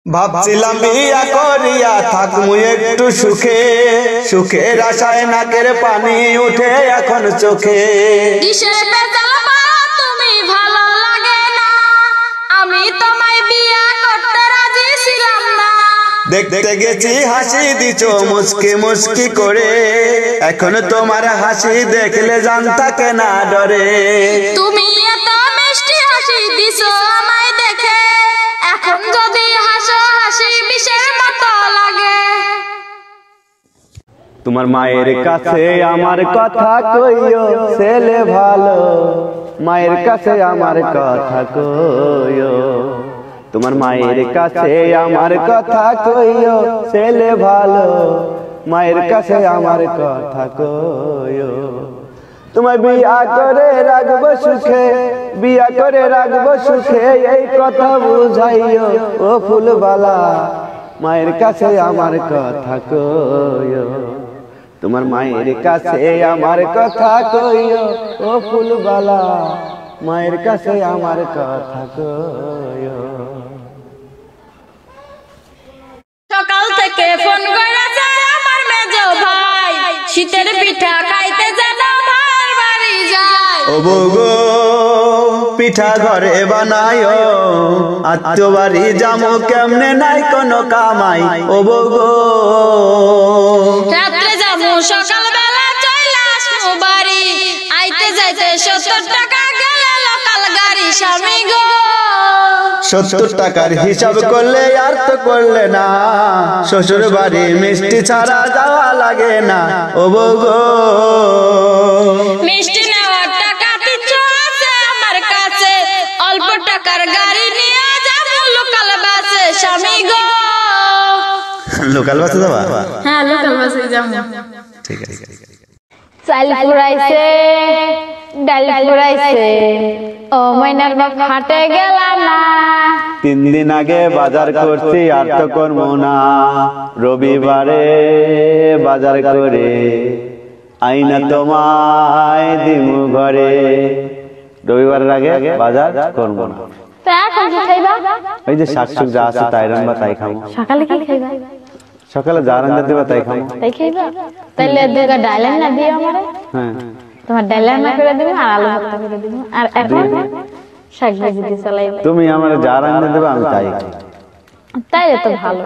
ভাবছিলাম বিয়া করিয়া থাকমু একটু সুখে, সুখের আশায় নাকের পানি উঠে এখন চোখে। কিসের বেজাল পাও তুমি ভালো লাগে না, আমি তোমায় বিয়া করতে রাজি ছিলাম না। দেখতে গেছি হাসি দিছো মুস্কি মুস্কি করে, এখন তোমার হাসি দেখলে জান থাকে না ডরে। তুমি এত মিষ্টি হাসি দিছো আমায় দেখে, এখন যদি হাসো হাসি বিষের মতো লাগে। তোমার মায়ের কাছে আমার কথা কইও ছেলে ভালো, মায়ের কাছে আমার কথা কইও। তোমার মায়ের কাছে আমার কথা কইও ছেলে ভালো, মায়ের কাছে আমার কথা কইও। তোমায় বিয়া করে রাখবো সুখে, বিয়া করে রাখবো সুখে, এই কথা বুঝাইও ও ফুলবালা, মায়ের কাছে আমার কথা কইও। তোমার মায়ের কাছে আমার কথা কইও ও ফুলবালা, মায়ের কাছে আমার কথা কইও। সকাল থেকে ফোন করেছে আমার মেজো ভাই, শীতের পিঠা খাইতে যেন ভাইয়ের বাড়ি যায়। ও বউগো পিঠা ঘরে বানায়ো, আত্মীয় বাড়ি যামু কেমনে নাই কোনো কামাই। ও বউগো রাত্রে যামু সকাল বেলা চলে আসবো বাড়ি, আইতে যাইতে 70 টাকা গেলে লোকাল গাড়ি। স্বামী গো 70 টাকার হিসাব করলে আর তো করলে না, শ্বশুর বাড়ি মিষ্টি ছাড়া যাওয়া লাগে না। ও বউগো মিষ্টি নেওয়ার টাকা কিছু আছে আমার কাছে, অল্প টাকার গাড়ি নিয়ে যাবো লোকাল বাসে। স্বামী গো লোকাল বাসে যাবা? হ্যাঁ লোকাল বাসে যাবো। ঠিক আছে। চাল ফুরাইছে ডাল ফুরাইছে, ও ময়নার বাপ হাটে গেলা না। 3 দিন আগে বাজার করছি আর তো করবো না, রবিবারে বাজার করে আইনা তোমায় দিমু ঘরে। রবিবারের আগে বাজার করবো না। তা এখন কি খাইবা? ওই যে শাকসুক যা আছে তাই রান্না তাই খাবো। সকালে কি খাইবা? সকালে যা রান্না দেবা তাই খাবো। তাই খাইবা? তাইলে দুগা ডাল না দিও আমারে। হ্যাঁ তোমার ডাল না করে দিবো আর আলু ভর্তা করে দিবো, আর এখন শাক ভাজি দিয়ে চালাইবে। তুমি আমার যা রান্না দেবা আমি তাই খাই। তাই তো ভালো।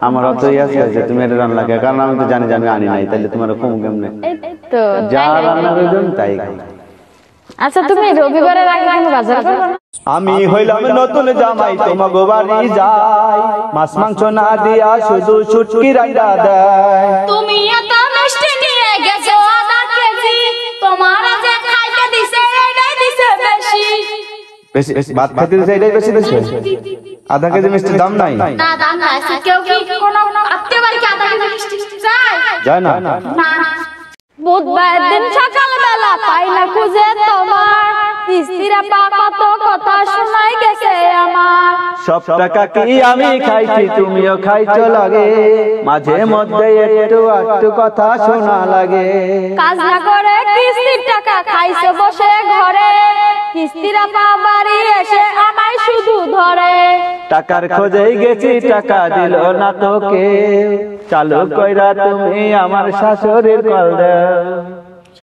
আমার অত আছে যে তুমি এটা রান্না লাগে, কারণ আমি তো জানি যে আমি আনি নাই, তাহলে তোমার কম কেমনে এই তো যা রান্না করে দেব তাই খাই। আচ্ছা তুমি রবিবারের আগে আমি বাজার করব না? আমি হইলাম নতুন জামাই তোমাগো বাড়ি যাই, মাছ মাংস না দিয়া শুধু শুটকি রান্না দেয়। তুমি এত মিষ্টি নিয়ে গেছো আধা কেজি, তোমার যে খাইতে দিছে এটাই দিছে বেশি। বেশি ভাত খাইতে দিছে এটাই বেশি দিছে? আধা কেজি মিষ্টির দাম নাই? না দাম নাই। কেউ কি কোনো আত্মীয় বাড়িতে আধা কেজি মিষ্টি যায়? যায় না? না। বুধবার দিন সকালবেলা পাই না খুঁজে তোমার, কিস্তিরা কত কথা শোনাই গেছে আমার। সব টাকা কি আমি খাইছি তুমিও খাইছো লাগে, মাঝে মধ্যে একটু একটু কথা শোনা লাগে। কাজ না করে কিস্তির টাকা খাইছো বসে ঘরে, কিস্তিরা বাড়ি এসে আমায় শুধু ধরে। টাকার খোঁজেই গেছি টাকা দিল না তো কেউ, চালু কইরা তুমি আমার শাশুড়ির কল দাও।